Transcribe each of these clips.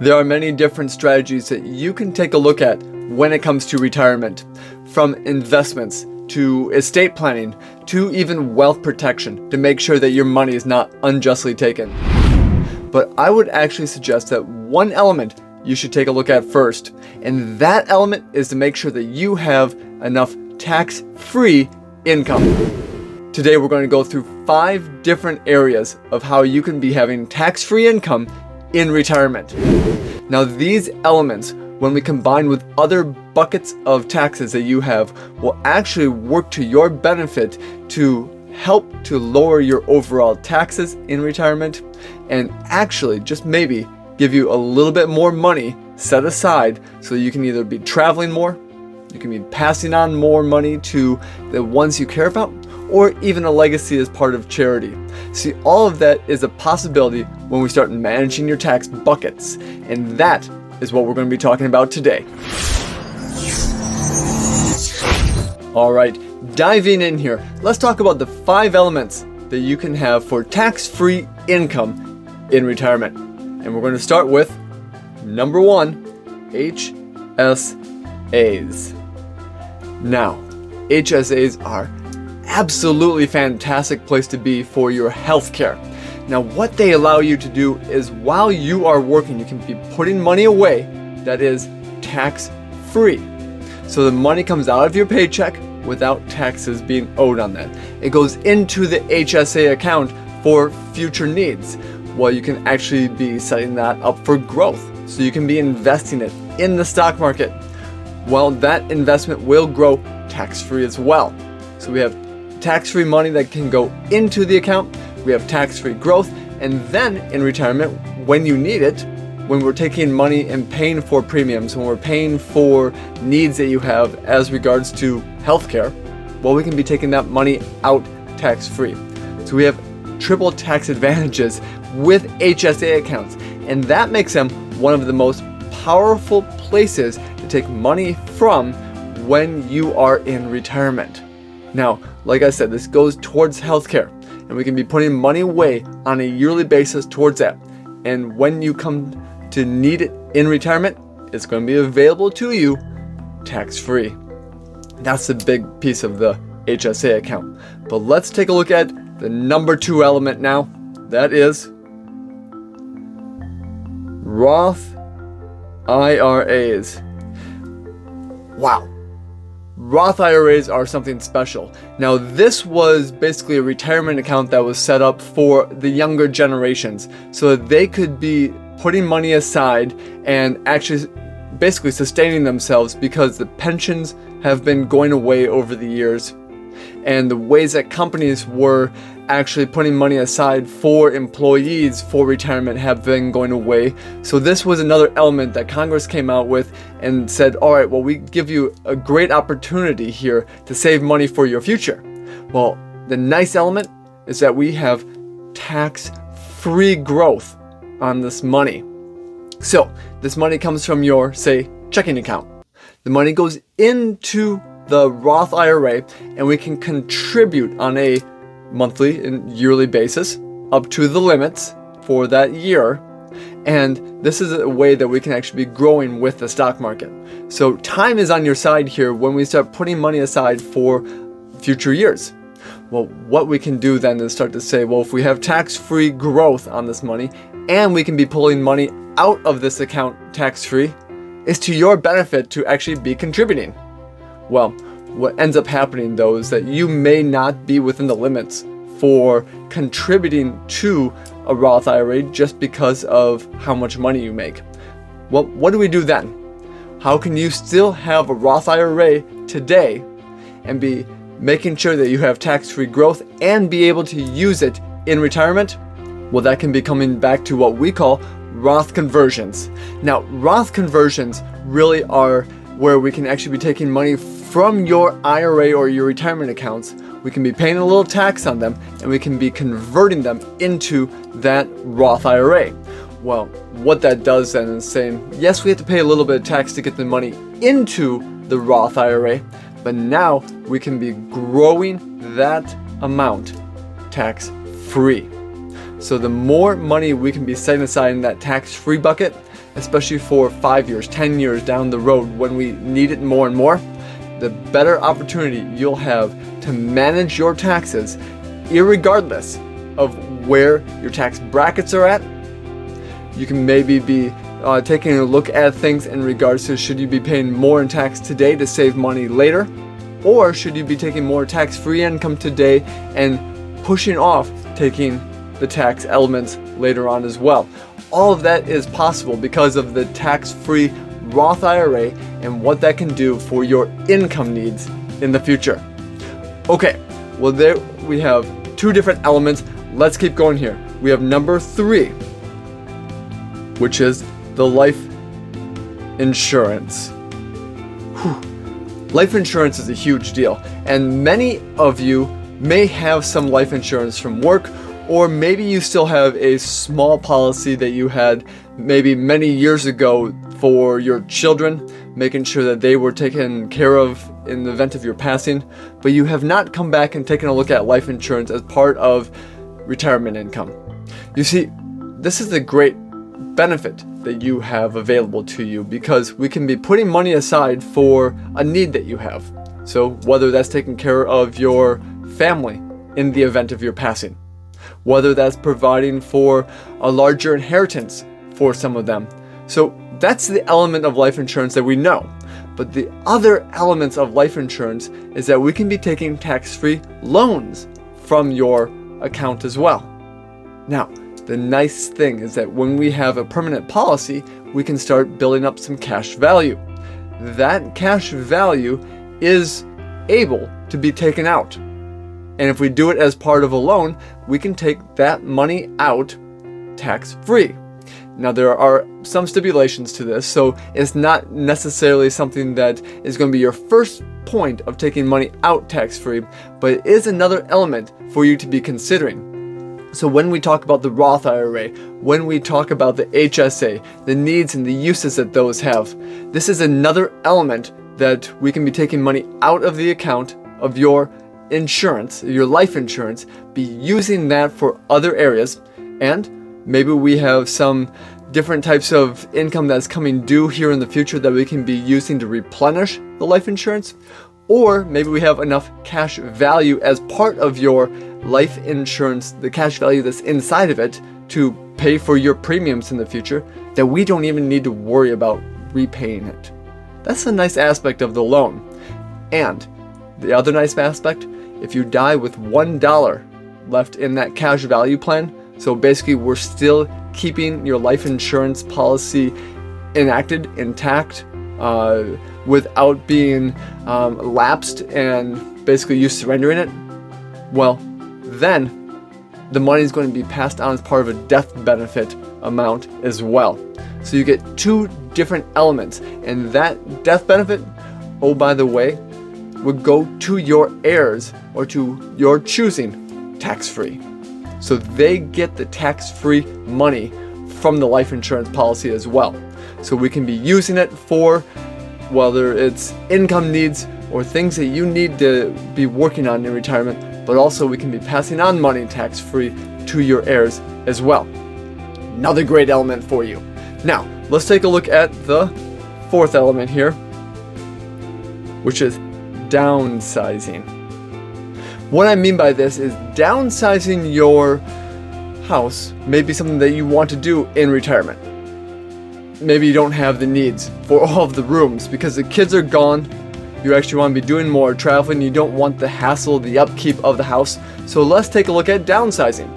There are many different strategies that you can take a look at when it comes to retirement, from investments to estate planning to even wealth protection to make sure that your money is not unjustly taken. But I would actually suggest that one element you should take a look at first, and that element is to make sure that you have enough tax-free income. Today we're going to go through 5 different areas of how you can be having tax-free income in retirement. Now these elements, when we combine with other buckets of taxes that you have, will actually work to your benefit to help to lower your overall taxes in retirement and actually just maybe give you a little bit more money set aside so you can either be traveling more, you can be passing on more money to the ones you care about, or even a legacy as part of charity. See, all of that is a possibility when we start managing your tax buckets, and that is what we're going to be talking about today. Alright, diving in here, let's talk about the 5 elements that you can have for tax-free income in retirement. And we're going to start with number 1, HSAs. Now, HSAs are absolutely fantastic place to be for your health care. Now what they allow you to do is while you are working, you can be putting money away that is tax-free. So the money comes out of your paycheck without taxes being owed on that. It goes into the HSA account for future needs. Well, you can actually be setting that up for growth. So you can be investing it in the stock market. Well, that investment will grow tax-free as well. So we have tax-free money that can go into the account, we have tax-free growth, and then in retirement, when you need it, when we're taking money and paying for premiums, when we're paying for needs that you have as regards to healthcare, well, we can be taking that money out tax-free. So we have triple tax advantages with HSA accounts, and that makes them one of the most powerful places to take money from when you are in retirement. Now, like I said, this goes towards healthcare, and we can be putting money away on a yearly basis towards that. And when you come to need it in retirement, it's going to be available to you tax-free. That's the big piece of the HSA account. But let's take a look at the number 2 element now. That is Roth IRAs. Wow. Roth IRAs are something special. Now this was basically a retirement account that was set up for the younger generations so that they could be putting money aside and actually basically sustaining themselves because the pensions have been going away over the years, and the ways that companies were actually putting money aside for employees for retirement have been going away. So this was another element that Congress came out with and said, all right, well, we give you a great opportunity here to save money for your future. Well, the nice element is that we have tax-free growth on this money. So this money comes from your, say, checking account. The money goes into the Roth IRA, and we can contribute on a monthly and yearly basis up to the limits for that year. And this is a way that we can actually be growing with the stock market. So time is on your side here when we start putting money aside for future years. Well, what we can do then is start to say, well, if we have tax-free growth on this money and we can be pulling money out of this account tax-free, it's to your benefit to actually be contributing. Well, what ends up happening though is that you may not be within the limits for contributing to a Roth IRA just because of how much money you make. Well, what do we do then? How can you still have a Roth IRA today and be making sure that you have tax-free growth and be able to use it in retirement? Well, that can be coming back to what we call Roth conversions. Now, Roth conversions really are where we can actually be taking money from your IRA or your retirement accounts. We can be paying a little tax on them, and we can be converting them into that Roth IRA. Well, what that does then is saying, yes, we have to pay a little bit of tax to get the money into the Roth IRA, but now we can be growing that amount tax-free. So the more money we can be setting aside in that tax-free bucket, especially for 5 years, 10 years down the road when we need it more and more, the better opportunity you'll have to manage your taxes irregardless of where your tax brackets are at. You can maybe be taking a look at things in regards to, should you be paying more in tax today to save money later, or should you be taking more tax-free income today and pushing off taking the tax elements later on as well. All of that is possible because of the tax-free Roth IRA and what that can do for your income needs in the future. Okay, well there we have two different elements. Let's keep going here. We have number 3, which is the life insurance. Whew. Life insurance is a huge deal, and many of you may have some life insurance from work, or maybe you still have a small policy that you had maybe many years ago for your children, making sure that they were taken care of in the event of your passing, but you have not come back and taken a look at life insurance as part of retirement income. You see, this is a great benefit that you have available to you because we can be putting money aside for a need that you have. So whether that's taking care of your family in the event of your passing, whether that's providing for a larger inheritance for some of them. So that's the element of life insurance that we know. But the other elements of life insurance is that we can be taking tax-free loans from your account as well. Now, the nice thing is that when we have a permanent policy, we can start building up some cash value. That cash value is able to be taken out. And if we do it as part of a loan, we can take that money out tax-free. Now, there are some stipulations to this, so it's not necessarily something that is going to be your first point of taking money out tax-free, but it is another element for you to be considering. So when we talk about the Roth IRA, when we talk about the HSA, the needs and the uses that those have, this is another element that we can be taking money out of the account of your insurance, your life insurance, be using that for other areas, and maybe we have some different types of income that's coming due here in the future that we can be using to replenish the life insurance, or maybe we have enough cash value as part of your life insurance, the cash value that's inside of it, to pay for your premiums in the future, that we don't even need to worry about repaying it. That's a nice aspect of the loan. And the other nice aspect, if you die with $1 left in that cash value plan, so basically we're still keeping your life insurance policy enacted, intact, without being lapsed and basically you surrendering it, well, then the money is going to be passed on as part of a death benefit amount as well. So you get two different elements, and that death benefit, oh by the way, would go to your heirs or to your choosing tax-free. So they get the tax-free money from the life insurance policy as well. So we can be using it for whether it's income needs or things that you need to be working on in retirement, but also we can be passing on money tax-free to your heirs as well. Another great element for you. Now, let's take a look at the fourth element here, which is downsizing. What I mean by this is downsizing your house may be something that you want to do in retirement. Maybe you don't have the needs for all of the rooms because the kids are gone. You actually want to be doing more traveling. You don't want the hassle, the upkeep of the house. So let's take a look at downsizing.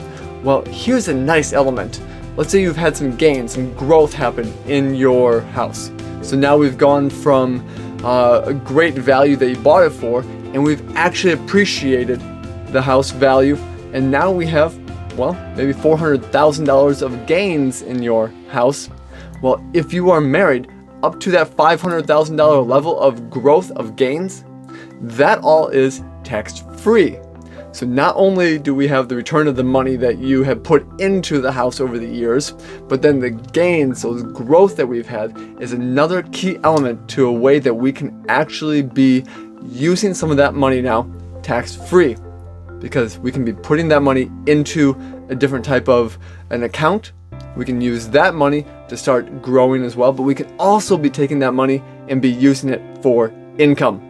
Well, here's a nice element. Let's say you've had some gains, some growth happen in your house. So now we've gone from a great value that you bought it for, and we've actually appreciated the house value. And now we have, well, maybe $400,000 of gains in your house. Well, if you are married, up to that $500,000 level of growth of gains, that all is tax-free. So not only do we have the return of the money that you have put into the house over the years, but then the gains, those growth that we've had, is another key element to a way that we can actually be using some of that money now tax-free, because we can be putting that money into a different type of an account We can use that money to start growing as well, but we can also be taking that money and be using it for income.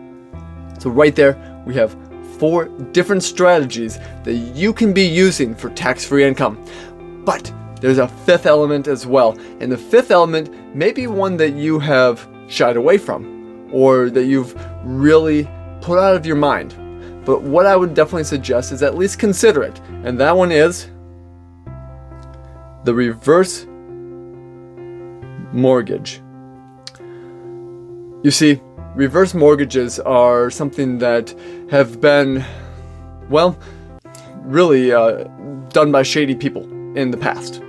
So right there, we have 4 different strategies that you can be using for tax-free income. But there's a 5th element as well, and the 5th element may be one that you have shied away from, or that you've really put out of your mind. But what I would definitely suggest is at least consider it, and that one is the reverse mortgage. You see, reverse mortgages are something that have been, well, really done by shady people in the past.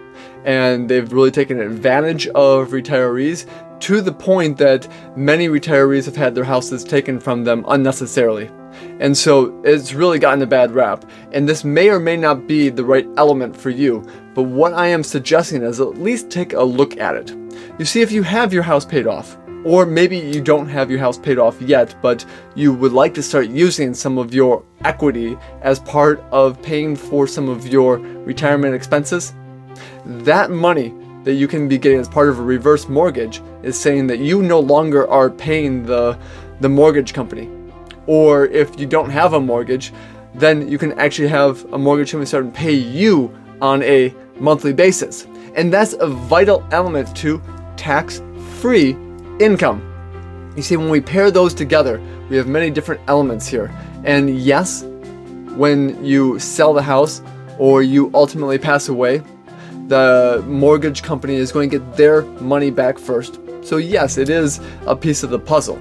And they've really taken advantage of retirees to the point that many retirees have had their houses taken from them unnecessarily. And so it's really gotten a bad rap. And this may or may not be the right element for you, but what I am suggesting is at least take a look at it. You see, if you have your house paid off, or maybe you don't have your house paid off yet, but you would like to start using some of your equity as part of paying for some of your retirement expenses, that money that you can be getting as part of a reverse mortgage is saying that you no longer are paying the mortgage company. Or if you don't have a mortgage, then you can actually have a mortgage company start and pay you on a monthly basis. And that's a vital element to tax-free income. You see, when we pair those together, we have many different elements here. And yes, when you sell the house or you ultimately pass away, the mortgage company is going to get their money back first. So yes, it is a piece of the puzzle.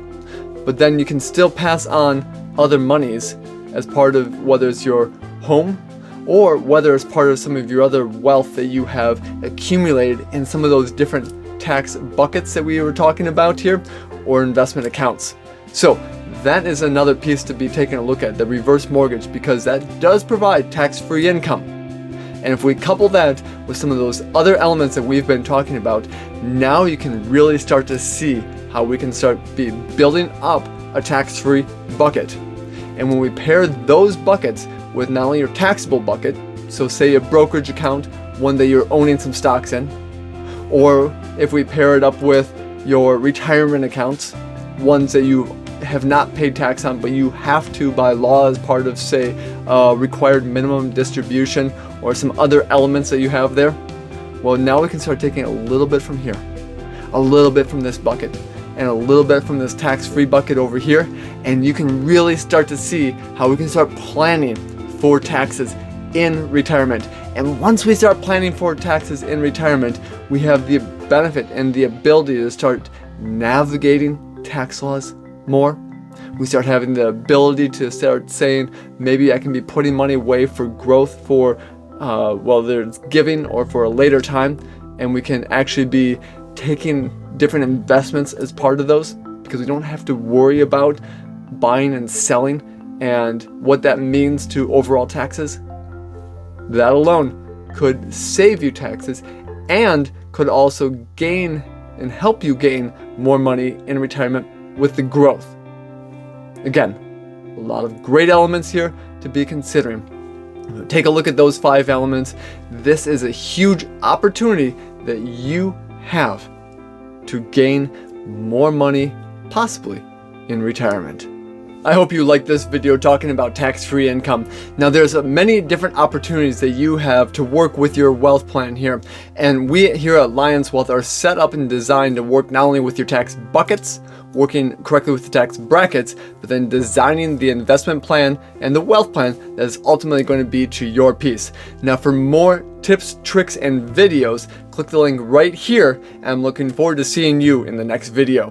But then you can still pass on other monies as part of whether it's your home or whether it's part of some of your other wealth that you have accumulated in some of those different tax buckets that we were talking about here, or investment accounts. So that is another piece to be taking a look at, the reverse mortgage, because that does provide tax-free income. And if we couple that with some of those other elements that we've been talking about, now you can really start to see how we can start building up a tax-free bucket. And when we pair those buckets with not only your taxable bucket, so say a brokerage account, one that you're owning some stocks in, or if we pair it up with your retirement accounts, ones that you have not paid tax on, but you have to by law as part of, say, required minimum distribution or some other elements that you have there, well, now we can start taking a little bit from here, a little bit from this bucket, and a little bit from this tax-free bucket over here, and you can really start to see how we can start planning for taxes in retirement. And once we start planning for taxes in retirement, we have the benefit and the ability to start navigating tax laws more. We start having the ability to start saying, maybe I can be putting money away for growth for, whether it's giving or for a later time. And we can actually be taking different investments as part of those, because we don't have to worry about buying and selling and what that means to overall taxes. That alone could save you taxes and could also gain and help you gain more money in retirement with the growth. Again, a lot of great elements here to be considering. Take a look at those 5 elements. This is a huge opportunity that you have to gain more money, possibly in retirement. I hope you liked this video talking about tax-free income. Now there's many different opportunities that you have to work with your wealth plan here. And we here at Lions Wealth are set up and designed to work not only with your tax buckets, working correctly with the tax brackets, but then designing the investment plan and the wealth plan that is ultimately going to be to your piece. Now for more tips, tricks, and videos, click the link right here. And I'm looking forward to seeing you in the next video.